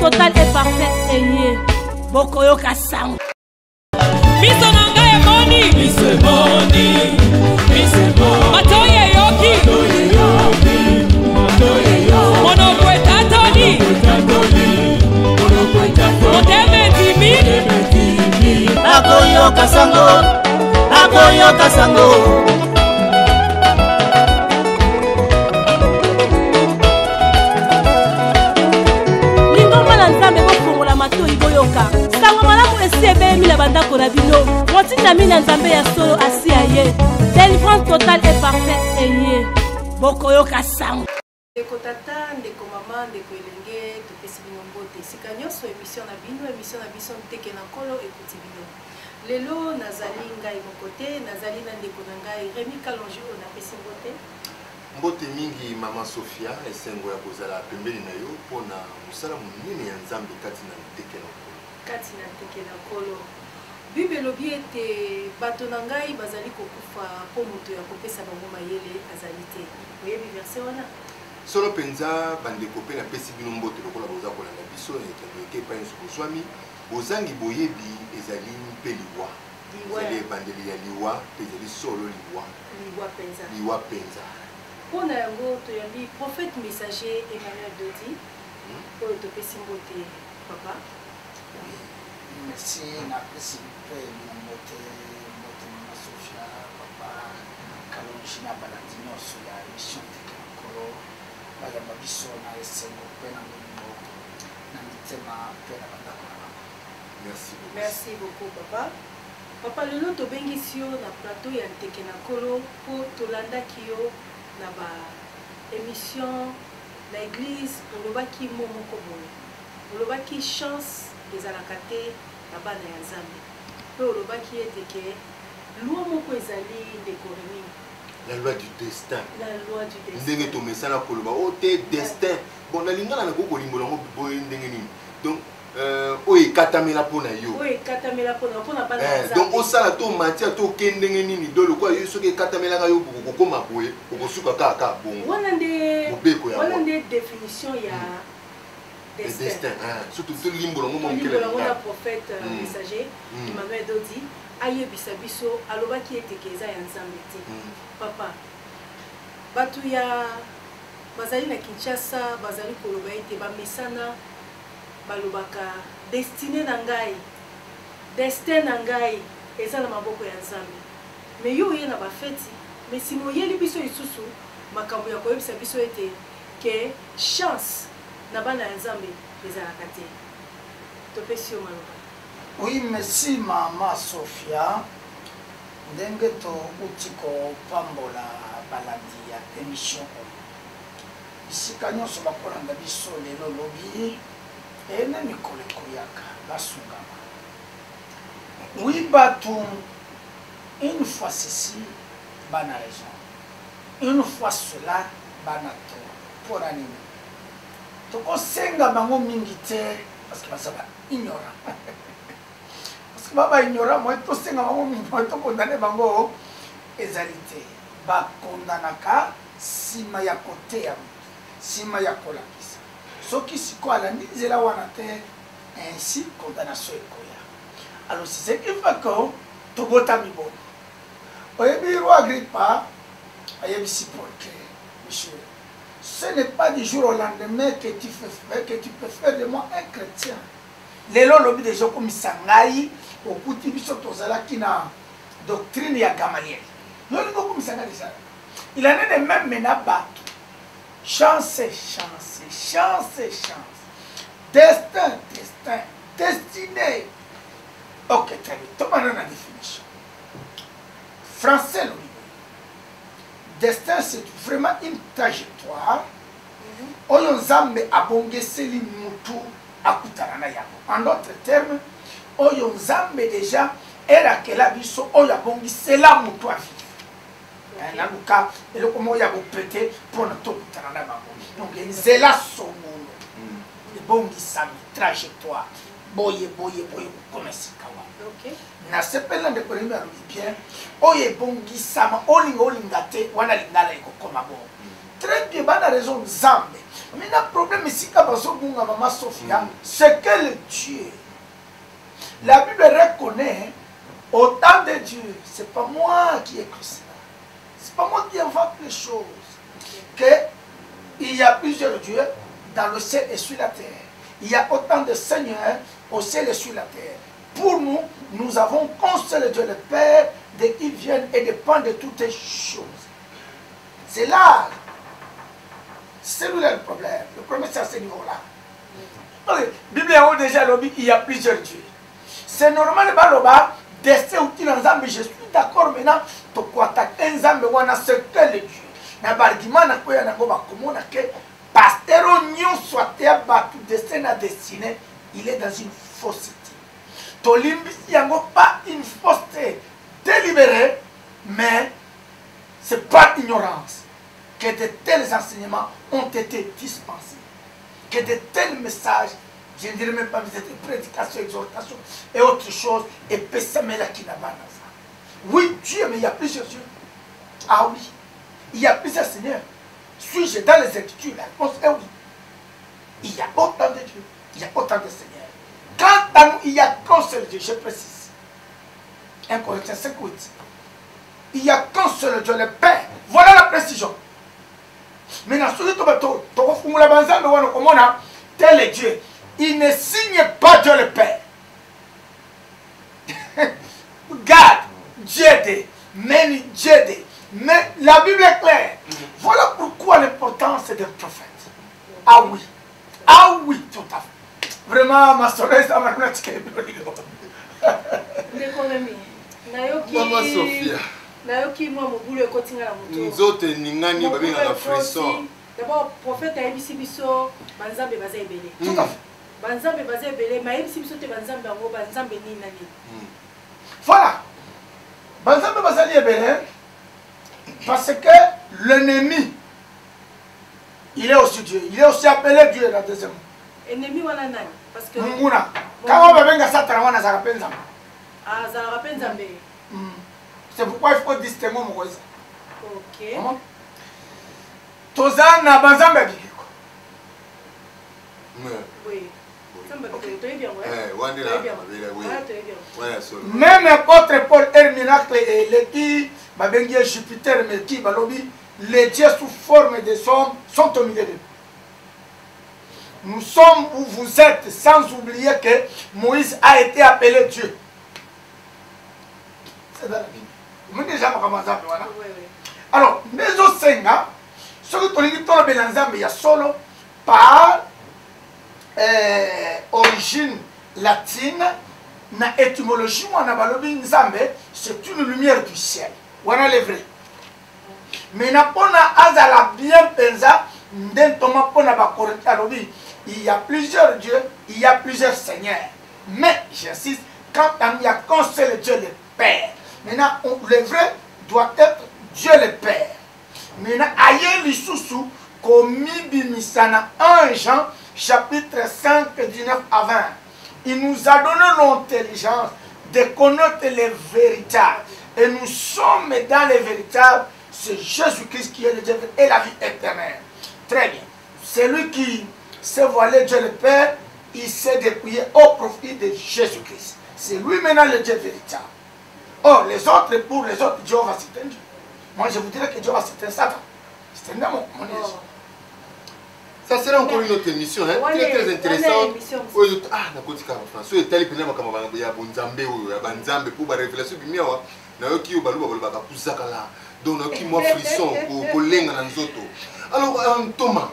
totale et parfaite eye bokoyoka sango Miso nanga e moni Matoye yoki Monokwe tatoni Moteme timi Akoyoka sango Lingoma la nzambe bofongola matoyi boyoka sango malamu esi ebeyemi na bandako na bino motinda mina nzambe ya solo asi aye délivrance totale et parfaite eye bokoyoka sango ndeko tata ndeko mama ndeko elenge topesi bino mbote sika nyonso émission na biso nteke na nkolo ekuti bino lelo nazali ngai moko te nazali na ndeko na ngai Rémi Kalonji oyo napesi mbote mingi mama Sofia esengo ya kozala pembeni na yo mpona mosala monene ya nzambe kati na nteke na nkolo Bible elobi ete bato na ngai bazali kokufa mpo moto ya kopesa bango mayele azali te oyebi verse wana solo penza bandeko mpe napesi bino mbote lokola boza kolanda biso ekendo eke epai nyonso bozwami bozangi boyebi ezali mpe liwa ezali ebandeli ya liwa mpe ezali solo liwa penza mpona yango toyambi prophète messager Emmanuel Dodi oyo topesi mbote papa merci napesi mpe mbote mama Sofia papa Kalonji na balandi nyonso ya émission nteke na nkolo bayamba biso na esengo mpe na molimo na mitema mpe na bandako na bango merci beaucoup papa lelo tobengisi yo na plateau ya nteke na nkolo mpo tolandaki yo na ba émission na église olobaki mo moko boye olobaki chance ezalaka te na bana ya nzambe mpe olobaki ete ke loi moko ezali ndeko Rémi la loi du destin ndenge tomesana koloba o te destin bon nalingana na kokolimbola ngo boye ndenge nini donc oyo ekatamela mpona yo donc osala to matia to oke ndenge nini do lokola yo soki ekatamelaka yo okokoma boye okosuka kaka bongo mobeko wana nde définition ya destin surtout tolimbola ngo na prophète messager Emmanuel Dodi ayebisa biso alobaki eteke eza ya nzambe te papa bato ya bazali na Kinshasa bazali koloba ete bamesana balobaka destin na ngai eza na maboko ya nzambe me yo oye na bafeti me sima oyeli biso lisusu makambo ya koyebisa biso ete ke chance na bana ya nzambe ezalaka te topesi yo maloba. Oui, merci mama Sofia ndenge touti kopambola balandi ya émission oyo bisika nyonso bakolanda biso lelo lobi ene mikolo ekoyaka basungama oui bato une fois ceci bana raison une fois cela bana tort mpona nini tokosenga bango mingi te parce que bazaba ignorant baba ignorant moi tosenga bango mingi moi tokondane bango ezali te bakondanaka nsima ya koteya nsima ya kolakisa soki sikoyo alandi nzela wana te ainsi condamnation ekoya alors c'est ce qui fait que tobotami bono oyebi roi Agrippa ayebisi Paul que monsieur ce n'est pas du jour au lendemain que tu peux faire de moi un chrétien lelo lobi déjà komisa ngai okuti biso tozalaki na doctrine ya Gamaliel lolingo komisa ngai déjà il en est de même mena bato chance destin destiné ok très bien tomana na définition français lobi destin c'est vraiment une trajectoire oyo nzambe abongeseli mutu akutana na yango en d'autres termes oyo nzambe déjà elakela biso oyo abongisela mutu avivre naluka eloko moko ya bopete mpona tokutana na bango donc nzela songolo ebongisami trajectoire boye kokoma esika wana nasepela ndeko Rémi alobi bien oyo ebongisama olinga te wana lingala ekokoma bongo très bien, il a raison, Zambe. Mais le problème ici, Maman Sophia, c'est que le Dieu, la Bible reconnaît, autant de Dieu, c'est pas moi qui ai écrit cela. C'est pas moi qui invente les choses. Il y a plusieurs dieux dans le ciel et sur la terre. Il y a autant de seigneurs au ciel et sur la terre. Pour nous, nous avons qu'un seul Dieu, le Père, de qui vient et dépend de toutes les choses. C'est là. C'est lui le problème. Le problème, c'est à ce niveau-là. La Bible a déjà dit qu'il y a plusieurs dieux. C'est normal, Baloba, destin ou dans Zambie, je suis d'accord maintenant, tu crois que Zambie, on a ce que le Dieu. Na bargima na koya na goba komona que pasteur nyon soit tout destin à destiné, il est dans une fausseté. Tolimbi yango pas une fausseté délibérée, mais c'est pas ignorance que de tels enseignements ont été dispensés, que de tels messages, je ne dirais même pas de prédication, exhortation et autre chose, et pesamela qui n'a pas. Oui, Dieu, mais il y a plusieurs dieux. Ah oui. Il y a plusieurs seigneurs. Suis-je dans les Écritures? La réponse est oui. Il y a autant de dieux. Il y a autant de seigneurs. Quant à nous, il y a qu'un seul Dieu, je précise. 1 Corinthiens 5:8. Il n'y a qu'un seul Dieu, le Père. Voilà la précision. Maintenant, celui qui tel est Dieu. Il ne signe pas Dieu le Père. Garde, Dieu de, mène Dieu de. Mais la Bible est claire. Voilà pourquoi l'importance d'un prophète. Ah oui. Ah oui, tout à fait. Vraiment, ma soeur, ça m'a dit que Maman Sophia. Nous autres, nous avons un frisson. D'abord, prophète a émis biso, banzambe bazé belé. Tout à fait. Banzambe bazé belé, mais émis biso te banzambe ango banzambe ni nani. Voilà. Banzambe bazali belé. Parce que l'ennemi, il est aussi Dieu. Il est aussi appelé Dieu la deuxième. Ennemi wana nani? Parce que Munguna. Quand on va venir à Satan, on a ça rappelle Zambé. Ah, ça rappelle Zambé. C'est pourquoi il faut distinguer mon voisin. Ok. Comment? Tozan na banzambe bikiko. Oui. Même apôtre Paul Herminacle et l'équipe Jupiter, les dieux sous forme de son sont au milieu de nous. Nous sommes où vous êtes, sans oublier que Moïse a été appelé Dieu. C'est dans la Bible. Alors, les autres seigneurs, ceux qui ont été il y a solo par origine latine, na étymologie, c'est une lumière du ciel. Voilà le vrai. Mais na pona azala bien pensa, il y a plusieurs dieux, il y a plusieurs seigneurs. Mais j'insiste, quand il n'y a qu'un seul Dieu, le Père. Maintenant, le vrai doit être Dieu le Père. Maintenant, aïe l'issoussou, komi bimisana 1 Jean, chapitre 5, 19 à 20. Il nous a donné l'intelligence de connaître les véritables. Et nous sommes dans les véritables. C'est Jésus-Christ qui est le Dieu et la vie éternelle. Très bien. Celui qui s'est voilé Dieu le Père, il s'est dépouillé au profit de Jésus-Christ. C'est lui maintenant le Dieu véritable. Oh, les autres, pour les autres, Dieu va citer un Dieu. Moi, je vous dirais que Dieu va citer un Satan. C'est un démon. Ça sera encore une autre émission, hein? Très très intéressante. Ah, d'accord, François, il y a des gens qui ont des pour la révélation du mieux. Donc, qui m'a frisson pour l'enga dans zoto. Alors, Thomas,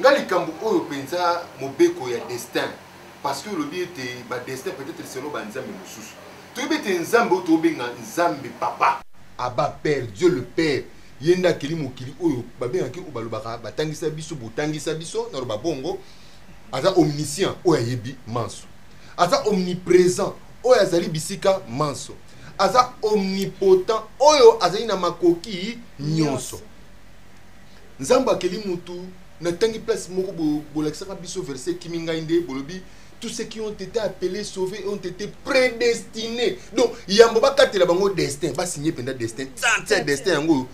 ngali kambu oyo penza mobeko ya destin parce que le bien était destin peut-être selon banzambe mususu. Tu bete nzambe o to benga nzambe papa. Aba père Dieu le père. Yenda kili mokili oyo babengaki obalobaka batangisa biso botangisa biso na babongo aza omniscient oyo yebi manso. Aza omniprésent oyo azali bisika manso. Aza omnipotent oyo azali na makoki nyonso. Nzamba keli mutu na tangi place moko bolakisaka biso verset kimingainde bolobi tous ceux qui ont été appelés sauvés ont été prédestinés. Donc yambo bakatela bango destin ba signer pendant destin tant destin yango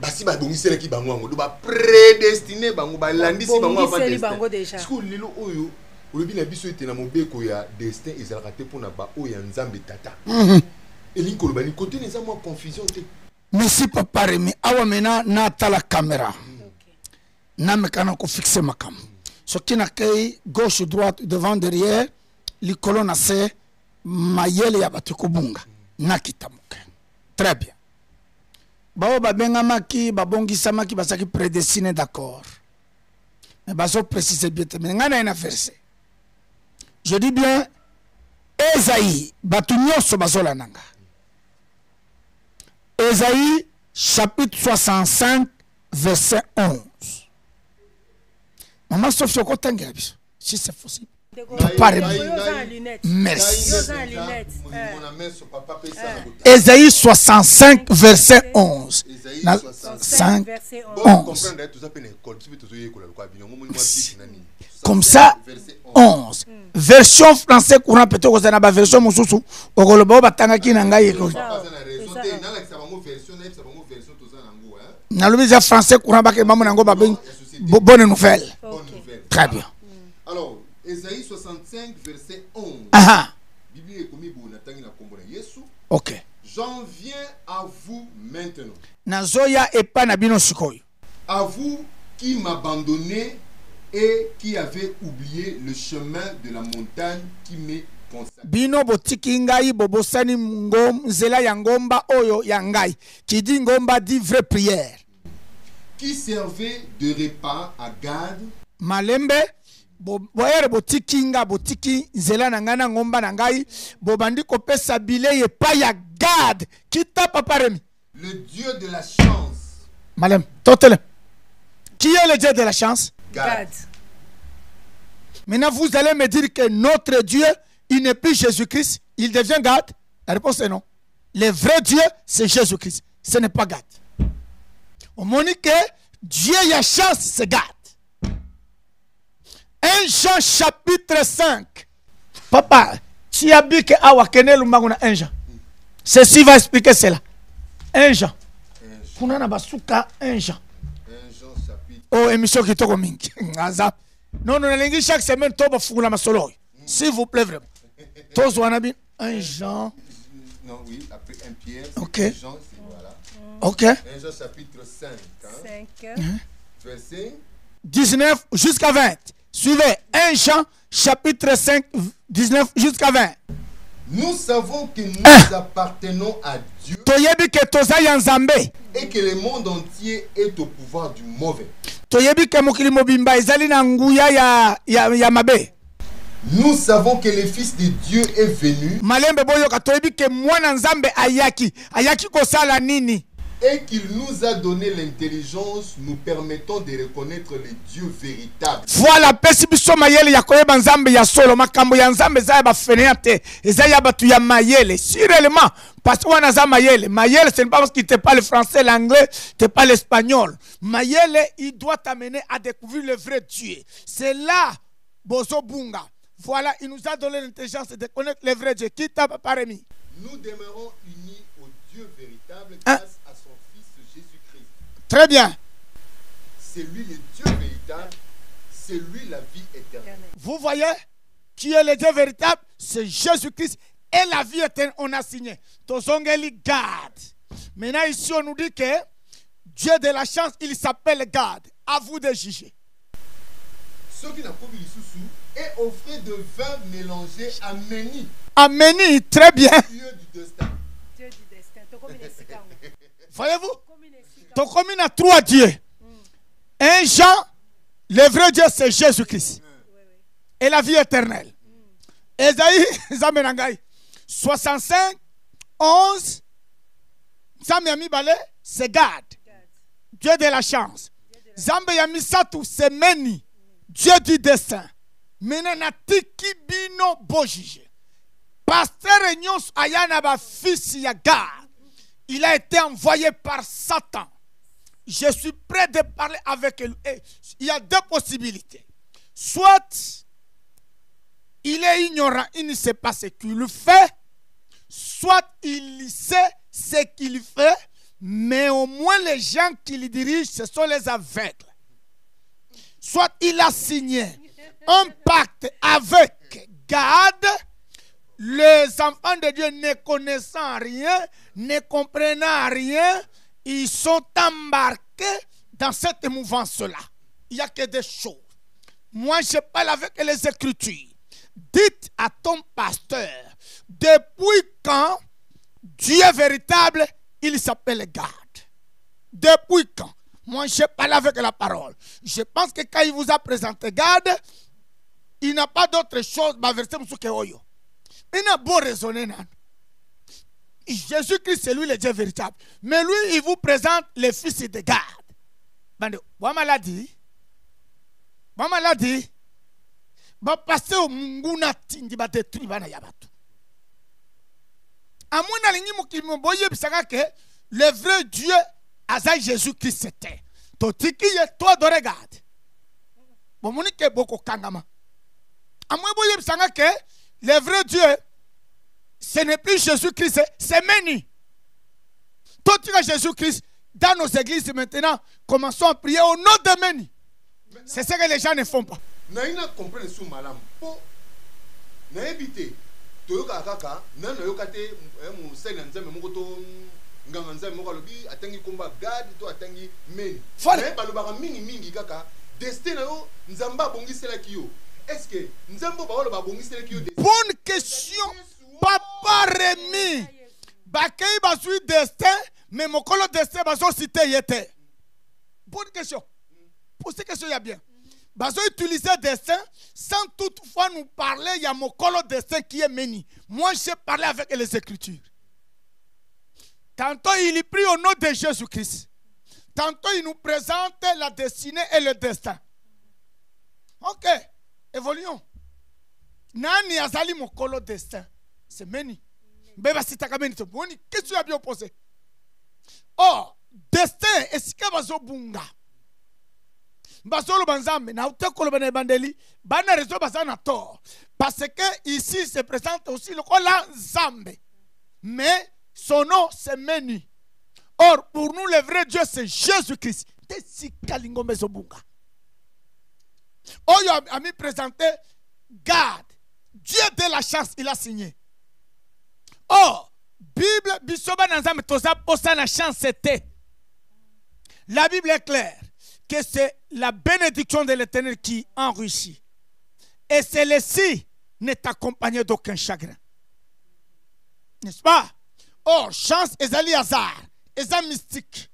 basi ba bongisela ki bango ngo do ba prédestiné bango ba landisi bango avant destin parce que lelo oyo olobi na biso ete na mobeko ya destin ezalaka te mpona ba oyo ya nzambe tata elingi koloba ni côté neza mwa confusion te. Merci papa Rémi awa mena na tala caméra na mekana ko fixer makam soki na kei gauche droite devant derrière li colonne se mayele ya bato kubunga na kitamuke. Très bien. Bao babengamaki babongisamaki basaki prédestiné, d'accord, mais baso préciser bien mais ngana ina verset je dis bien Esaïe batu nyonso bazola nanga Esaïe chapitre 65 verset 11. Maman Sophie kotangela biso si c'est possible. Merci. Esaïe 65 verset 11. 5 11. Comme ça 11. Version français courant peut-être que ça version mususu okoloba batangaki na ngai ko. Na le français courant ba ke mamu nango ba bonne nouvelle. Très bien. Alors Esaïe 65 verset 11. Bible est commis pour Nathan na kombo na Yesu. OK. J'en viens à vous maintenant. Nazoya epa na bino sikoyo. À vous qui m'abandonnez et qui avez oublié le chemin de la montagne qui m'est consacré. Bino botiki ngai bobosani ngom zela ya ngomba oyo ya ngai. Qui dit ngomba dit vraie prière. Qui servait de repas à Gad. Malembe boyere botikinga botiki nzela na ngana ngomba na ngai bobandi kopesa bilei epa ya Gad kita papa Rémi. Le Dieu de la chance. Malem totele. Qui est le Dieu de la chance? Gad. Maintenant vous allez me dire que notre Dieu il n'est plus Jésus-Christ, il devient Gad? La réponse est non. Le vrai Dieu c'est Jésus-Christ, ce n'est pas Gad. On m'a dit que Dieu y a chance c'est Gad. 1 Jean chapitre 5. Papa, tu as dit que awa kenelu maguna 1 Jean. Ceci va expliquer cela. 1 Jean. Kuna na basuka 1 Jean. 1 Jean chapitre. Oh, émission qui toko mingi. Ngaza. Non, non, lingi chaque semaine toba fukula masolo. S'il vous plaît vraiment. Tous wanabi 1 Jean. Non, oui, après 1 Pierre. OK. 1 Jean, c'est voilà. OK. 1 Jean chapitre 5. 5. Verset 19 jusqu'à 20. Suivez 1 Jean chapitre 5 19 jusqu'à 20. Nous savons que nous appartenons à Dieu Toyebi ke toza ya Nzambe et que le monde entier est au pouvoir du mauvais. Toyebi ke mokili mobimba ezali na nguya ya mabe. Nous savons que le Fils de Dieu est venu Malembe boyoka toyebi ke mwana Nzambe ayaki kosala nini et qu'il nous a donné l'intelligence nous permettant de reconnaître le Dieu véritable. Voilà pesi biso mayele ya koyeba Nzambe ya solo makambo ya Nzambe za ba fenete eza ya batu ya mayele sûrement parce que wana za mayele ce n'est pas parce qu'il te parle français l'anglais te parle l'espagnol mayele il doit t'amener à découvrir le vrai Dieu. C'est là bozo bunga. Voilà, il nous a donné l'intelligence de connaître le vrai Dieu. Qui t'a parmi nous demeurons unis au Dieu véritable grâce à son Fils Jésus-Christ. Très bien. C'est lui le Dieu véritable, c'est lui la vie éternelle. Vous voyez qui est le Dieu véritable? C'est Jésus-Christ et la vie éternelle. On a signé. Tozongeli Gad. Maintenant ici on nous dit que Dieu de la chance, il s'appelle Gad. À vous de juger. Ceux qui n'ont pas vu sous et offrez de vin mélangé à Méni. Améni, très bien. Dieu du destin. Dieu du destin. Voyez-vous? Tokomine a 3 dieux. 1 Jean, le vrai Dieu c'est Jésus-Christ. Et la vie éternelle. Esaïe, Zamenangai, 65, 11, Zamiami Bale, c'est Gad. Dieu de la chance. Zambe Yamisatu, c'est Méni. Dieu du destin. Menana tiki bino bojije. Pasteur Nyos Ayana ba fils ya Gad. Il a été envoyé par Satan. Je suis prêt de parler avec lui. Il y a 2 possibilités. Soit il est ignorant, il ne sait pas ce qu'il fait. Soit il sait ce qu'il fait, Mais au moins les gens qui le dirigent, ce sont les aveugles. Soit il a signé un pacte avec God, les enfants de Dieu ne connaissant rien, ne comprenant rien, ils sont embarqués dans cette mouvance-là. Il n'y a que des choses. Moi, je parle avec les Écritures. Dites à ton pasteur, depuis quand Dieu véritable, il s'appelle God. Depuis quand? Moi, je parle avec la parole. Je pense que quand il vous a présenté God, il n'a pas d'autre chose. Il n'a beau raisonner. Jésus-Christ, c'est lui le Dieu véritable. Mais lui, il vous présente le fils de God. Wama l'a dit. Ba passer au munguna tindi ba détruire bana yabatu. Amuna lingi mukimo boye bisaka que le vrai Dieu asa Jésus-Christ c'était. Totiki ye toi de regarde. Bomoni ke boko kangama. Amwe boye bisaka que le vrai Dieu ce n'est plus Jésus-Christ, c'est Meni. Totika Jésus-Christ dans nos églises maintenant, commençons à prier au nom de Meni. C'est ce que les gens ne font pas. Naina comprendre sous malam po na éviter toyoka kaka na yokate mu sena nzambe moko to nganga nzambe moko lobi atangi komba God to atangi Meni mais balobaka mingi kaka destin na yo nzamba bongisela kiyo est-ce que nzambo ba ba bongisela kiyo bonne question papa Rémi bakay bazui destin mais mokolo destin bazo cité yete bonne question pour cette question il y a bien. Bazo utiliser destin sans toutefois nous parler, il y a mon colo destin qui est Meni. Moi, j'ai parlé avec les Écritures. Tantôt, il est pris au nom de Jésus-Christ. Tantôt, il nous présente la destinée et le destin. Ok, évoluons. Nani azali mon colo destin. C'est Meni. Qu'est-ce que tu as bien opposé? Oh, destin, est-ce que bazo bunga? Basolo banzambe na utekolo bana bandeli bana rezo bazana tort parce que ici se présente aussi le kola zambe mais son nom c'est Meni. Or pour nous le vrai Dieu c'est Jésus-Christ. Tesikalingo mezobunga. Oyo a mis présenté God Dieu de la chance il a signé. Or Bible bisoba nanzambe toza posa na chance c'était. La Bible est claire que c'est la bénédiction de l'Éternel qui enrichit. Et celle-ci n'est accompagnée d'aucun chagrin. N'est-ce pas? Oh, chance ezali hasard, ezali mystique.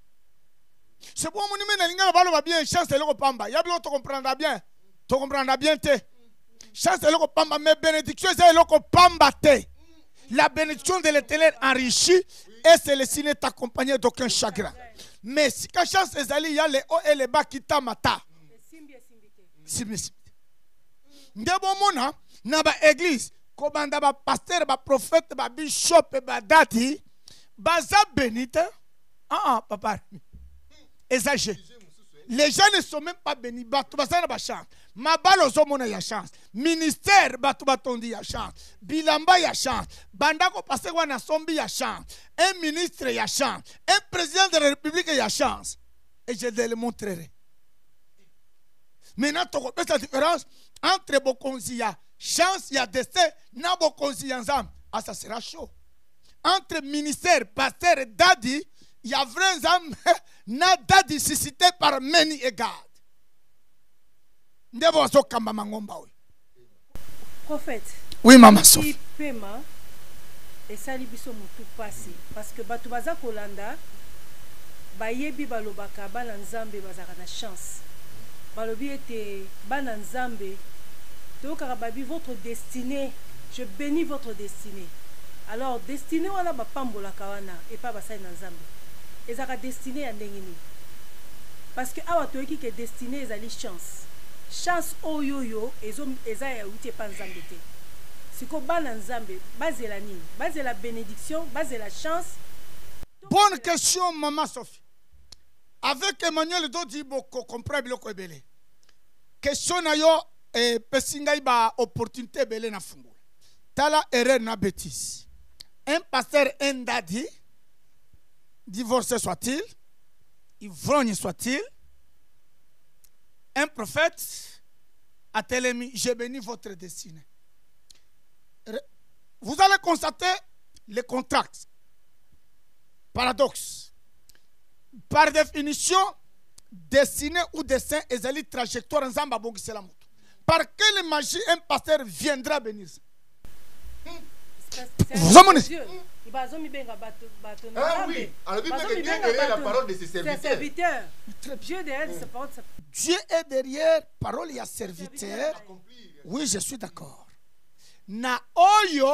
C'est pour mon va bien, chance est le pamba. Y'a bien, tu comprendras bien. Tu comprendras bien, chance est le pamba, mais bénédiction est le pamba. La bénédiction de l'Éternel enrichit et celle-ci n'est accompagnée d'aucun chagrin. Mais si la chance est allée, il y a les hauts et les bas qui t'amata. Simbi. Ndebomona, na ba église, kobanda ba pasteur, ba prophète, ba bishop, ba dati, baza bénite. Papa. Exagé. Les gens ne sont même pas bénis. Batou basana ba chance. Mabalo zomona ya chance. Ministère batou batondi ya chance. Bilamba ya chance. Bandako passer wana sombi ya chance. Un ministre ya chance. Un président de la République ya chance. Et je te le montrerai. Maintenant, tu comprends la différence entre Bokonzi ya chance ya destin, na Bokonzi ya nzam. Ah, ça sera chaud. Entre ministère, pasteur et dadi, il y a vrai nzam, na dadi suscité par Meni et God. Prophète. Oui, maman Sophie. Paiement et ça libiso mutu passé parce que batu baza kolanda bayebi balobaka bana nzambe bazaka na chance. Balobi ete bana nzambe to karababi votre destinée, je bénis votre destinée. Alors destinée wana ba pambola kawana et pas basai na nzambe. Ezaka destinée ya ndengini. Parce que awa toyeki ke destinée ezali chance. Chance oyoyo eza ya uti pa nzambe te. Siko bana nzambe bazela nini? Bazela bénédiction, bazela chance. Bonne question maman Sophie. Avec Emmanuel Dodi boko comprendre biloko ebele. Question na yo pesinga iba opportunité belé na fungula. Tala erreur na bêtise. Un pasteur endadi divorcé soit-il, ivrogne soit-il, un prophète a télémis, j'ai béni votre destinée. Vous allez constater les contrastes. Paradoxe. Par définition, destinée ou destin est une trajectoire en Zamba Bongisela Moutou. Par quelle magie un pasteur viendra bénir ça? Vous amenez. Ah oui, alors Bible dit derrière la parole de ses serviteurs. Dieu est derrière parole et serviteur. Oui, je suis d'accord. Na oyo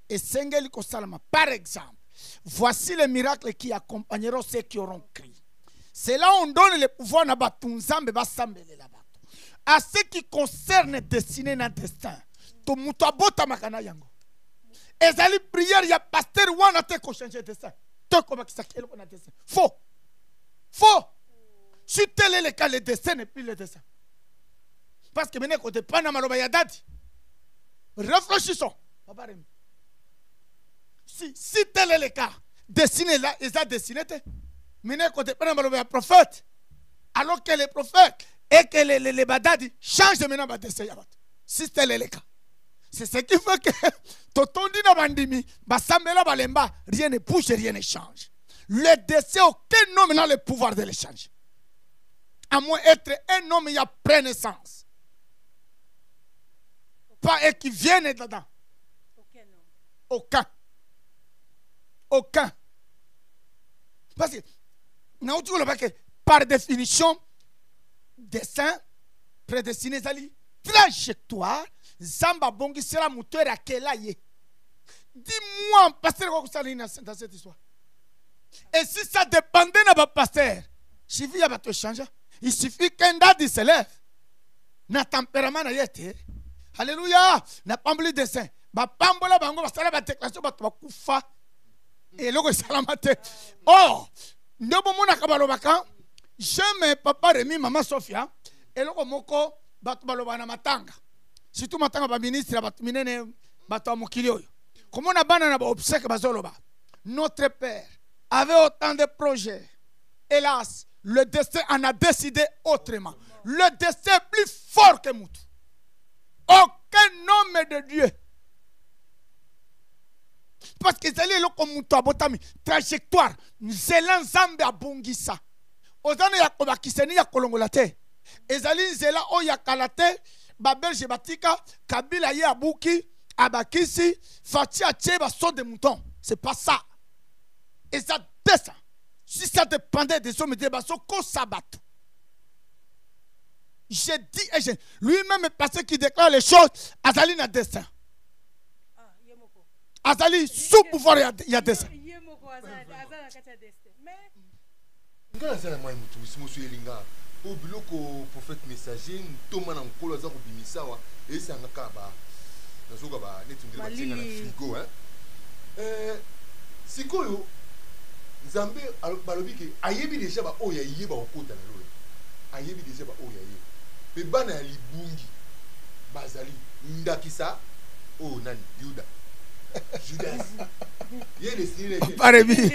et sengeli kosalama. Par exemple, voici les miracles qui accompagneront ceux qui auront crié. C'est là où on donne le pouvoir na batunzambe basambele la bato. À ce qui concerne destiné na destin, to muto abota makana yango. Ezali prière ya pasteur wana te ko changer destin. Te ko bakisakelo na destin. Faux. Faux. Si tel est le cas, le destin n'est plus le destin. Parce que maintenant, quand on pas na maloba ya dadi. Réfléchissons. Si tel est le cas, destiné là, ils ont dessiné. Maintenant, quand on pas na prophète, alors que les prophètes et que les badadi changent de maintenant destin. Si tel est le cas. C'est ce qui fait que Totondi na bandimi, basambela balemba, rien ne bouge, rien ne change. Le destin, aucun homme n'a le pouvoir de le changer. À moins d'être un homme, il y a prénaissance. Pas et qui viennent dedans. Aucun. Aucun. Parce que, par définition, destin, prédestiné, trajectoire, Zamba Bongi sera moteur à quel aïe. Dis-moi, pasteur, quoi que ça dans cette histoire. Et si ça dépendait de votre pasteur, il suffit de changer. Il suffit qu'un dadi se lève. Na tempérament na yete. Alléluia. Na pambli dessin. Ba pambola bango ba sala ba déclaration ba kufa. Et loko salamate. Oh, ndobo mona kabalo baka. J'aime papa Rémi, maman Sophia. Et loko moko ba baloba na matanga. Surtout matanga ba ministre ba minene ba to mokili oyo. Comment on a bana na ba obsèque ba zoloba. Notre père avait autant de projets. Hélas, le destin en a décidé autrement. Le destin est plus fort que Moutou. Aucun homme de Dieu. Parce que c'est là comme Moutou abotami trajectoire. Zélan Zambe abongisa. Ozana ya kobakiseni ya kolongolate. Ezali zela o ya kalate. Babelge batika. Kabila ye abuki. Abakisi. Fati acheba saut de mouton. C'est pas ça. Et ça descend. Si ça dépendait des hommes de Basso, qu'on s'abatte. J'ai dit, et lui-même est passé qui déclare les choses. Azali n'a destin. Azali, sous pouvoir, il y a destin. Au biloko prophète messager, Thomas Nankolo Azako Bimisawa, et c'est un akaba. Nazogaba, netundira batinga na frigo, hein. Sikoyo. Nzambe balobi ke ayebi déjà ba oya yeba okota na lolo. Ayebi déjà ba oya ye. Pe bana libungi bazali ndakisa o nani Juda. Judas. Ye le sine. Parebi.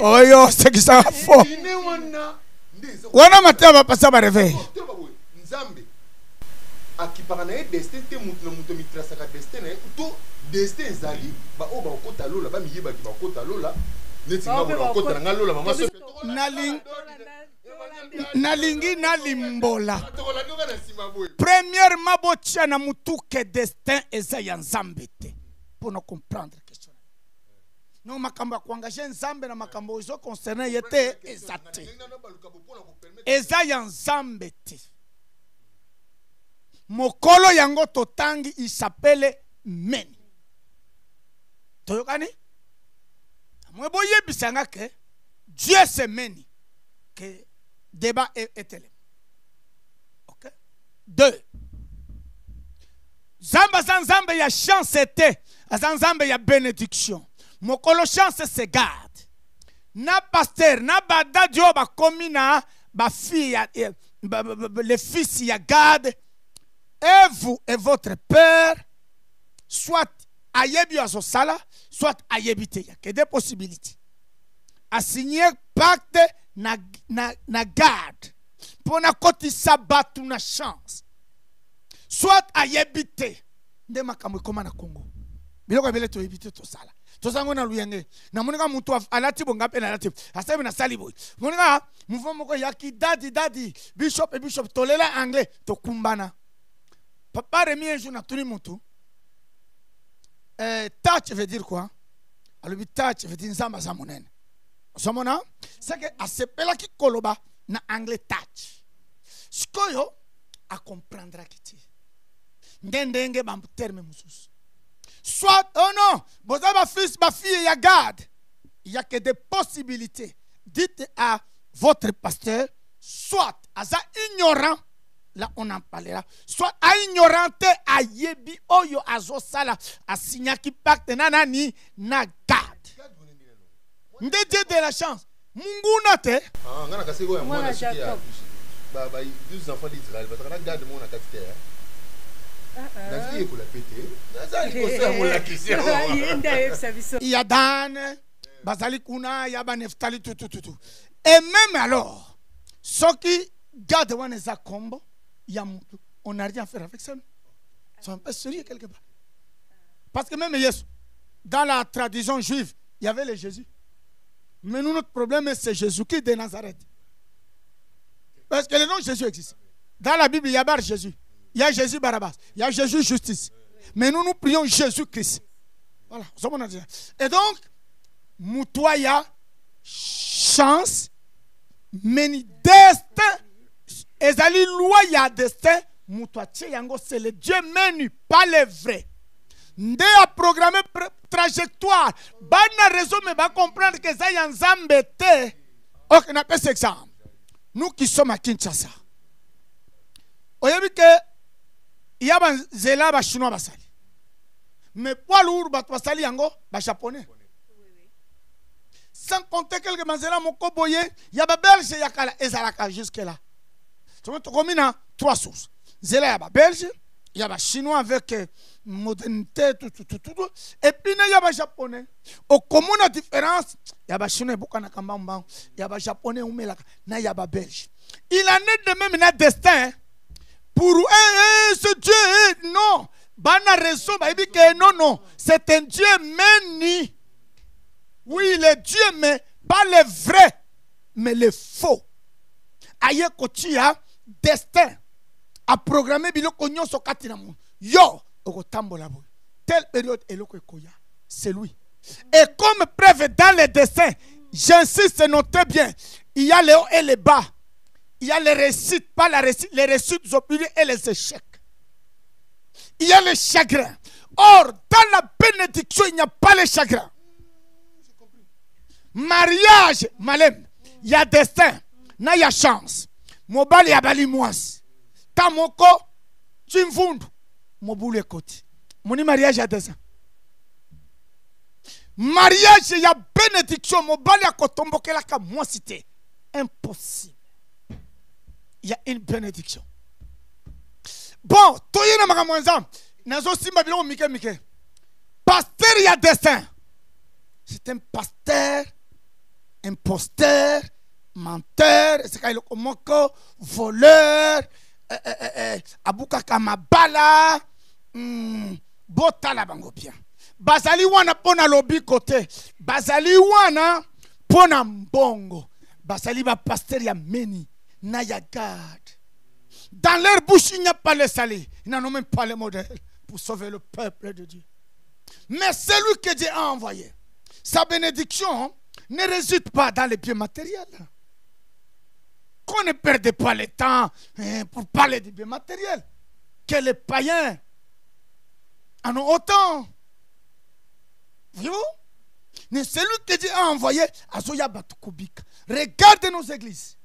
Oyo c'est qui ça faux. Ine wana ndeza. Wana matin va passer ba réveil. Nzambe akipaka na destin te mutu na mutu mitrasaka destin na to destin zali ba o ba okota lola ba miyeba ki ba okota lola. Nalingi nalimbola. Premièrement, botia na mutu que destin eza ya nzambe te. Pour nous comprendre question. Non makambo ko engager nzambe na makambo zo concerné yete ezate. Eza ya nzambe te. Mokolo yango totangi il s'appelle Meni. Toyokani? Moi, que Dieu se mène que débat est tel. Ok? 2. Zamba zanzambe ya chance était, zanzambe ya bénédiction. Mokolo chance se garde. Na pasteur, na bada Dieu ba komina ba fille les fils ya garde. Et vous et votre père soit ayebi asosala, soit ayebite. Il y a que des possibilités. a signé pacte na garde pour na koti sabatu na chance soit a yebite nde makambo koma na Congo biloko bele to yebite to sala to sango na luyenge na monika mutu alati bonga pe na alati asabe na salibo monika mouvement moko yaki dadi bishop tolela anglais to kumbana papa Rémi un jour na tuni mutu touch veut dire quoi? Alors touch veut dire nzamba za monene. Somona c'est que asepela ki koloba na anglais touch. Sikoyo a comprendre kiti. Ndenge ba terme mususu. Soit oh non, boza ba fils ba fille ya garde. Il y a que des possibilités. Dites à votre pasteur soit aza ignorant. Là, on en parlera. Soit à ignorante à yebi oyo azo sala a signa qui pacte nanani na garde. Ndede de la chance. Munguna te. Ah, ngana kasego ya mwana sikia. Ba 12 enfants d'Israël, parce que na garde mon akatite. Nasi ko la pété. Nasa ko se mo la kisi. Il y a Dan, Bazali kuna, ya ba Neftali tout. Et même alors, ceux qui gardent wana za kombo on n'a rien à faire avec ça. C'est un peu sérieux quelque part. Parce que même Jésus, dans la tradition juive, il y avait le Jésus. Mais nous, notre problème, c'est Jésus-Christ de Nazareth. Parce que le nom de Jésus existe. Dans la Bible, il y a Jésus. Il y a Jésus Barabbas. Il y a Jésus Justice. Mais nous, nous prions Jésus-Christ. Voilà. Et donc, Moutoya, chance, meni destin. Ezali loi ya destin, Moutoache yango c'est le Dieu menu, pas le vrai. Nde a programmé trajectoire. Bana raison mais va comprendre que ça y a nzambe te. Ok, on appelle cet exemple. Nous qui sommes à Kinshasa. Oyebi que il y a ban zela ba chinois basali. Mais poids lourd ba basali yango ba japonais. Sans compter quelques manzela moko boye, il y a ba belge yakala ezalaka jusque là. Tu vois, tu as 3 sources. Zela yaba belge, yaba chinois avec modernité, tout. Et puis il y a japonais. Au commun la différence, yaba chinois beaucoup na kambamba, yaba japonais ou melaka, na yaba belge. Il en est de même un destin pour ce Dieu non. Bana raison, bah il que non, c'est un Dieu meni. Oui, le Dieu mais pas le vrai, mais le faux. Aye kotia destin a programmé biloko nyonso kati na monde yo okotambola boy telle période eloko ekoya c'est lui et comme preuve dans le destin j'insiste notez bien il y a les hauts et les bas il y a les réussites pas la réussite les réussites obligées et les échecs il y a les chagrins or dans la bénédiction il n'y a pas les chagrins mariage malem il y a destin na ya chance mobali ya bali mwasi tamoko chimvundu mobulu ekoti moni mariage ya dessin mariage ya bénédiction mobali akotombokela ka mwasi te impossible il y a une bénédiction bon toyena makambo nzambe nazo simba biloko mike pasteur ya destin c'est un pasteur imposteur menteur, voleur, abuka kamabala, botala bango bien. Bazali wana pona lobi côté, bazali wana pona mbongo, bazali ba pasteur ya meni, na ya garde. Dans leur bouche il n'y a pas le salé, ils n'en ont même pas le modèle pour sauver le peuple de Dieu. Mais celui que Dieu a envoyé, sa bénédiction ne réside pas dans les biens matériels. Qu'on ne perde pas le temps pour parler des biens matériels. Que les païens en ont autant. Voyez-vous? Mais celui que Dieu a envoyé à Zoya Batukubik. Regardez nos églises.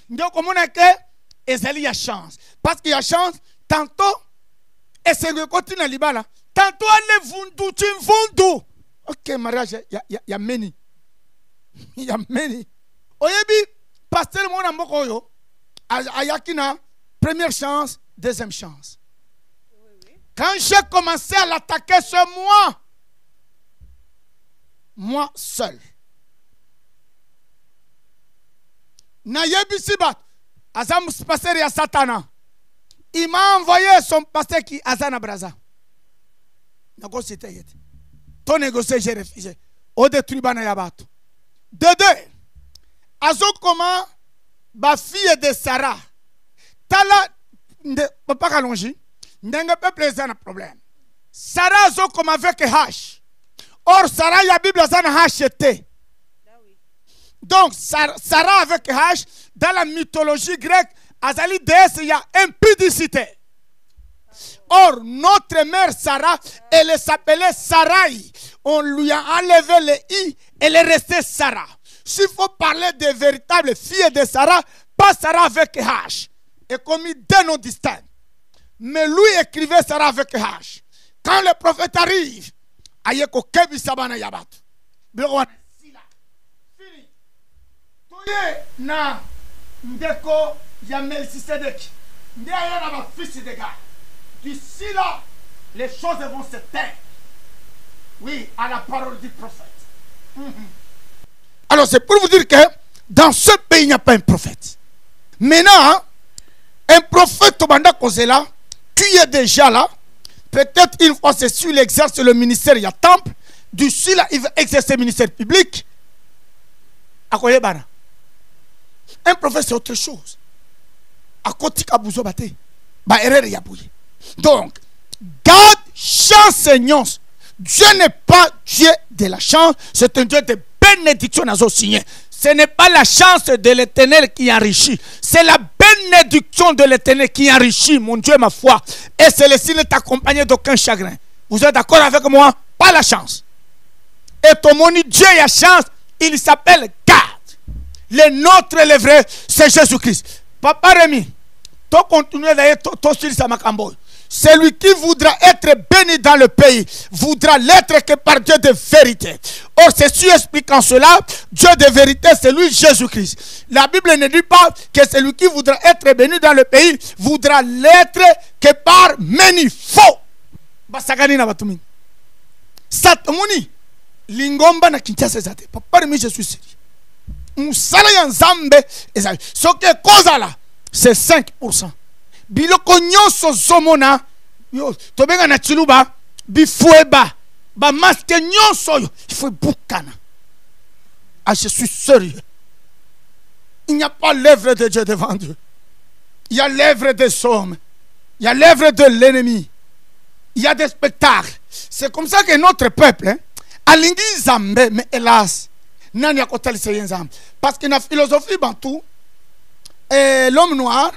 Donc, comme on a que Ezali a chance. Parce qu'il y a chance, tantôt, et c'est le côté de Libala. Tantôt, elle est vundu, tu vundu. Ok, mariage, il y a many. Il y a many. Oyebi, pasteur mon Mokoyo, Ayakina, première chance, deuxième chance. Quand j'ai commencé à l'attaquer, c'est moi seul, na yebisi bato aza pasteur ya Satana. Il m'a envoyé son pasteur qui azana braza. Négocier yete. Ton négocier j'ai refusé. Au détruit bana ya bato. De deux. Azo comment ba fille de Sarah. Tala de papa kalonji. N'engue peuple ezana problème. Sarah azo comme avec H. Or Sarah ya Bible azana H était. Donc Sarah avec H dans la mythologie grecque azali déesse il y a impudicité. Or notre mère Sarah elle s'appelait Sarai. On lui a enlevé le i, elle est restée Sarah. S'il faut parler de véritables filles de Sarah, pas Sarah avec H. Et commis deux noms distincts. Mais lui écrivait Sarah avec H. Quand le prophète arrive, ayeko kebi sabana yabat. Fini. Toye na ndeko ya Melchisedek. Ndeye na ba fils de gars. D'ici là, les choses vont se taire. Oui, à la parole du prophète. Alors c'est pour vous dire que dans ce pays, il n'y a pas un prophète. Maintenant, un prophète au Banda Kozela, tu es déjà là. Peut-être une fois c'est sûr, il exerce le ministère, il y a temple. D'ici là, il va exercer le ministère public. À quoi bana? Un prophète, c'est autre chose. À côté de Kabouzo Bate, donc, garde chance, Seigneur. Dieu n'est pas Dieu de la chance, c'est un Dieu de bénédiction à signer. Ce n'est pas la chance de l'Éternel qui enrichit, c'est la bénédiction de l'Éternel qui enrichit, mon Dieu, ma foi. Et celle-ci n'est accompagnée d'aucun chagrin. Vous êtes d'accord avec moi? Pas la chance. Et ton moni Dieu a chance, il s'appelle garde. Le nôtre, le vrai, c'est Jésus-Christ. Papa Rémi, tu continues d'aller sur sa macamboy. Celui qui voudra être béni dans le pays voudra l'être que par Dieu de vérité. Or, c'est sûr expliquant cela, Dieu de vérité, c'est lui Jésus-Christ. La Bible ne dit pas que celui qui voudra être béni dans le pays voudra l'être que par many faux. Basagani na batumini. Satamuni lingomba na kinchasa zate. Papa mi je suis sérieux. Musala ya nzambe ezali. Ce que cause là, c'est 5%. Biloko nyonso zomona yo tobenga na chiluba bifueba ba masque nyonso yo il faut bukana. Ah, je suis sérieux. Il n'y a pas l'œuvre de Dieu devant Dieu. Il y a l'œuvre des hommes. Il y a l'œuvre de l'ennemi. Il y a des spectacles. C'est comme ça que notre peuple alingi zambe, mais hélas nani akotali seye nzambe parce que na philosophie bantou l'homme noir.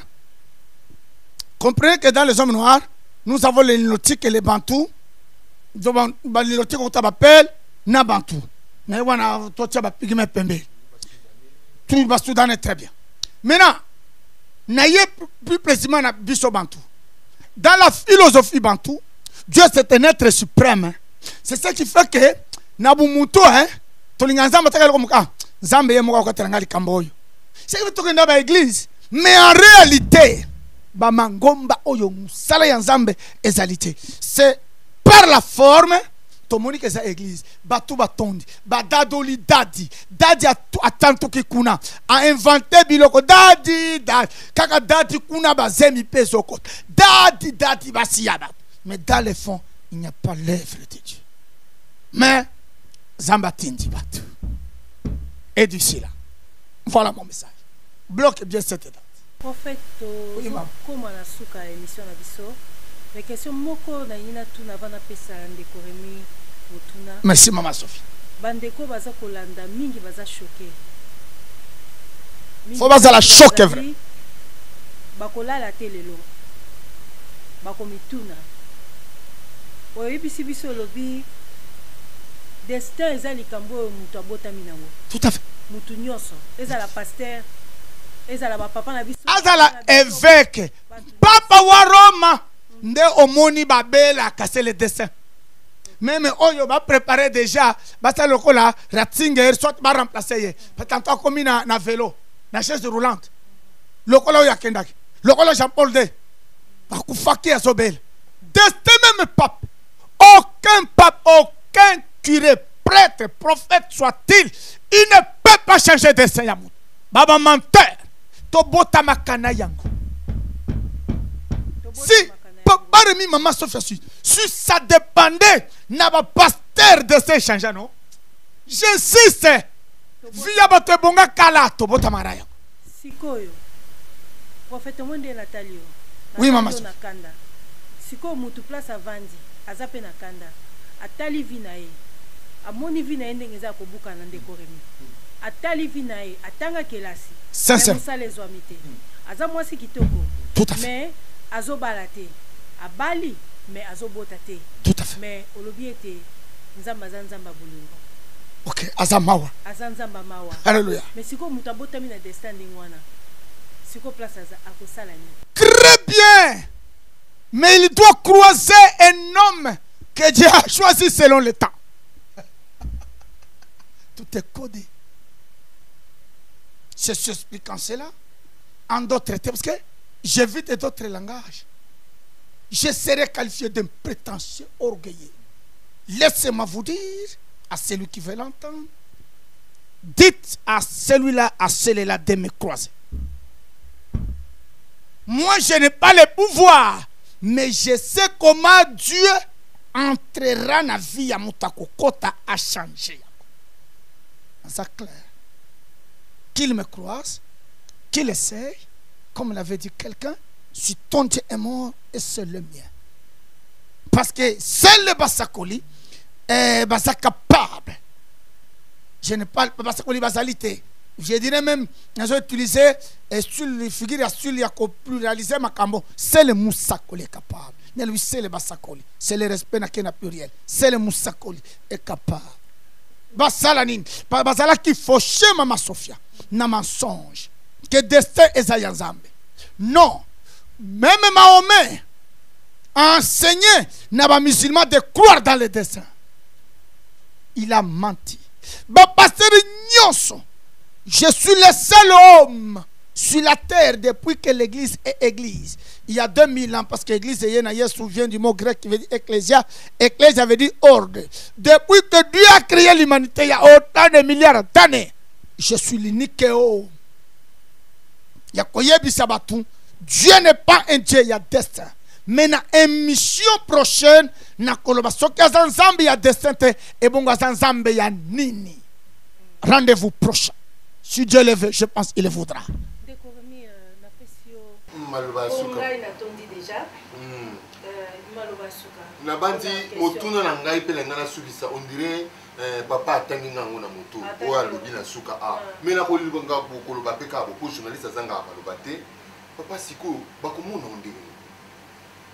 Comprenez que dans les hommes noirs, nous avons les Nilotiques et les Bantous. Les Nilotiques, on t'appelle Nabantou. Mais on a toi tu as pigme pembe. Tout le Soudan est très bien. Maintenant, n'ayez plus précisément na biso Bantou. Dans la philosophie Bantou, Dieu c'est un être suprême. C'est ce qui fait que Nabumuto, tolinganza mataka comme ça. Zambe yemo ko terangali kamboyo. C'est que tu dans l'église, mais en réalité bamangomba oyo musala ya nzambe ezalité. C'est par la forme tomonique za église batu batondi badadoli dadi atanto kikuna a inventé biloko dadi kaka dadi kuna bazemi pesoko dadi basiyaba. Mais dans le fond il n'y a pas l'œuvre de Dieu. Mais zamba tindi batu. Et d'ici là voilà mon message. Bloque bien cette date. Prophète, comment la souka émission na biso, mais question moko na ina tu na vana pesa ndeko Remi motuna. Merci maman Sophie. Bandeko baza kolanda mingi baza choqué. Faut baza la choque vrai. Bakola la telelo. Bakomituna. Oyi bisi biso lobi destin ezali kambo mutu abotami nango. Tout à fait. Mutu nyonso, ezala pasteur. Azala évêque papa wa Roma nde omoni babela casser le dessin. Même oyo ba préparer déjà basa lokola ratinga soit ba remplacer tant comme na vélo na chaise roulante lokola oyo akendaki lokola Jean-Paul II ba kufaki azobel destin. Même pape aucun curé prêtre prophète soit-il il ne peut pas changer destin ya mutu. baba menteur tobota makana yango si papa remi maman Sophia si ça dépendait na ba pasteur de ces changements non j'insiste via bato bonga kala tobota maraya sikoyo prophète monde Natalio oui maman nakanda sikoyo mutu place avandi azape nakanda atali vinae amoni vinae ndenge za kobuka na ndeko remi atali vinae atanga kelasi sincère musale zwamite aza mwasi kitoko tout à fait mais azobalate abali mais azobota te tout à fait mais olobi ete nzamba zanzamba bolingo ok azamawa azanzamba mawa alléluia mais siko mutu abotami na destin ndenge wana siko place akosala ni très bien mais il doit croiser un homme que Dieu a choisi selon le temps tout est codé. C'est s'expliquant cela en d'autres termes, parce que j'évite d'autres langages. Je serai qualifié d'un prétentieux orgueilleux. Laissez-moi vous dire à celui qui veut l'entendre, dites à celui-là, à celui-là de me croiser. Moi, je n'ai pas le pouvoir, mais je sais comment Dieu entrera dans la vie à Mutakokota à changer. C'est clair. Qu'il me croise, qu'il essaye, comme l'avait dit quelqu'un, si ton Dieu est mort et c'est le mien. Parce que seul le Basakoli est capable. Je ne parle pas de Basakoli basalité. Je dirais même, j'ai utilisé sur les figures, sur les pluralisé ma cambo. C'est le Moussakoli capable. Mais lui, c'est le Basakoli. C'est le respect n'a qu'un pluriel. C'est le Moussakoli est capable. Basalanine, basala qui fauche Maman Sophia, na mensonge, que destin est Zayazambe. Non, même Mahomet a enseigné na musulman de croire dans le destin. Il a menti. Pasteur Nyonso, je suis le seul homme sur la terre depuis que l'église est église. Il y a 2000 ans, parce que l'église vient du mot grec qui veut dire ecclésia. Ecclésia veut dire ordre. Depuis que Dieu a créé l'humanité, il y a autant de milliards d'années. Je suis l'unique homme. Dieu n'est pas un Dieu, il y a destin. Mais dans une mission prochaine, il y a destin et bon, il y a nini. Rendez-vous prochain. Si Dieu le veut, je pense qu'il le voudra. Nabandi motuna na ngai pe lenga na sukisa on dirait papa atangi ngango na moto o alobi na suka a mais na kolili nga bokolo ba pe ka bo journaliste azanga ba lobate papa siko bakomona ondenge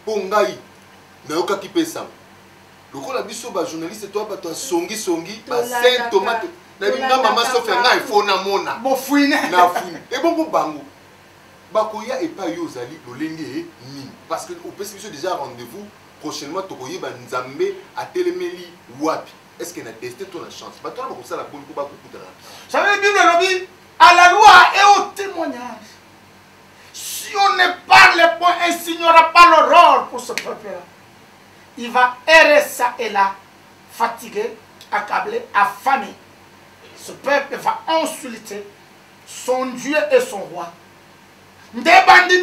po ngai na yoka ki pesa lokola biso ba journaliste to ba to songi ba saint tomate na binga mama Sophia ngai fo na mona bo fuine na fuine e bongo bango bakoya et pas yozali lolenge ni parce que au PCB déjà rendez-vous prochainement tokoye ba nzambe a telemeli wapi est-ce qu'il a testé ton chance ba toi ba ça la bonne ko ba ko kutana ça veut dire Bible à la loi et au témoignage si on ne parle point ainsi il n'y aura pas l'aurore pour ce peuple-là. Il va errer ça et là fatigué, accablé, affamé. Ce peuple va insulter son Dieu et son roi. Il fallait pas que ce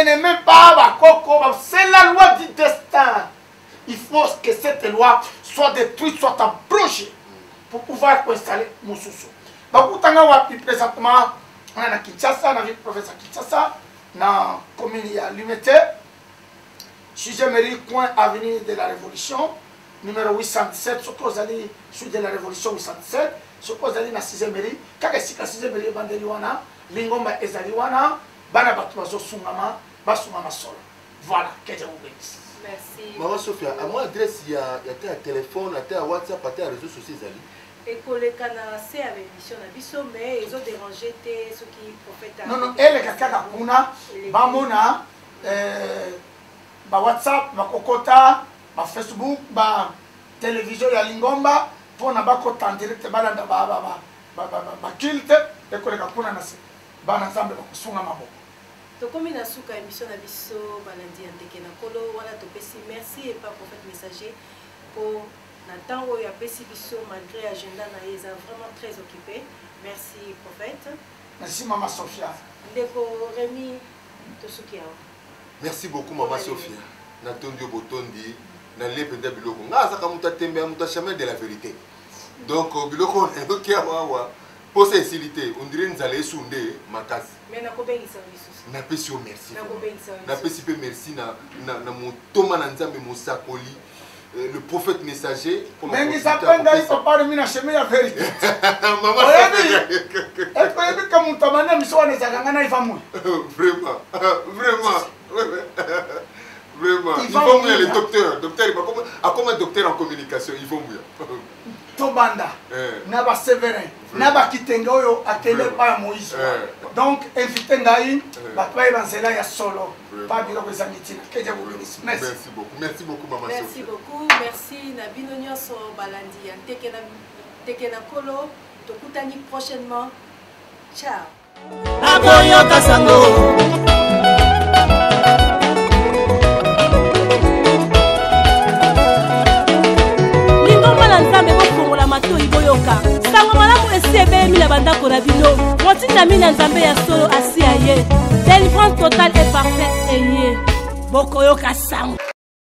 n'est même pas c'est la loi du destin. Il faut que cette loi soit détruite, soit abrogée pour pouvoir installer Moussoussou. Présentement, on a Kinshasa, on a vu le professeur Kinshasa, dans la commune de l'Umete, sujet mairie, coin avenue de la Révolution, numéro 807, ce qu'on a dit, suite de la Révolution 807, ce qu'on a dit dans la 6e mairie, quand il y a 6e mairie, Bandeliwana, Lingomba Ezaliwana, Banabatuazo Sungama, Basungama Solo. Voilà, que Dieu vous bénisse. Merci. Maman Sophia, à mon adresse, il y a un téléphone, il y a un WhatsApp, il y a un réseau social. Et pour les canards, c'est avec mission Nabiso, mais ils ont dérangé ceux qui prophètent. Non, non, elle est quelqu'un qui a Bamona, WhatsApp, Kokota, Facebook, télévision, ya Lingomba, pour na bako en direct, balanda ba kilte, et que les Kakuna nasi, banazambe bakusunga mabo. tokomi na suka émission na biso balandi ya ndeke na kolo wana topesi merci et pas prophète messager pour na temps oyo apesi biso malgré agenda na ye eza vraiment très occupé. Merci prophète. Merci Maman Sophia. Ndeko Rémi tosuki awa. Merci beaucoup Maman Sophia. Natondi botondi na lepe de biloko. Nga saka muta tembe muta chemin de la vérité. Donc biloko on ki awa pour sincérité on dirait nous aller sunde makasi. Mais na ko bengisa biso. Na pesi merci. Na ko bengisa. Na pesi pe merci na motoma na nzambe mosakoli. Le prophète messager comme mais ça penda il faut pas de mina chemin la vérité. Maman est-ce que comme ton mané mi so na zakanga na ifamu. Vraiment il faut mouiller le docteur il va comme un docteur en communication il faut mouiller Tobanda na ba Séverin na ba Kitenga oyo atele pa Moïse donc invité ngai ba pa evanzela ya solo pas bilo ko zangitina que Dieu vous bénisse. Merci beaucoup Maman Sophia. Merci beaucoup, merci na bino nyonso balandi ya ndeke na kolo tokutani prochainement. Ciao. Akoyoka sango matoi boyoka sango malamu esi ebeyemi na bandako na bino motindami na nzambe ya solo asi aye délivrance totale et parfaite eye bokoyoka sango.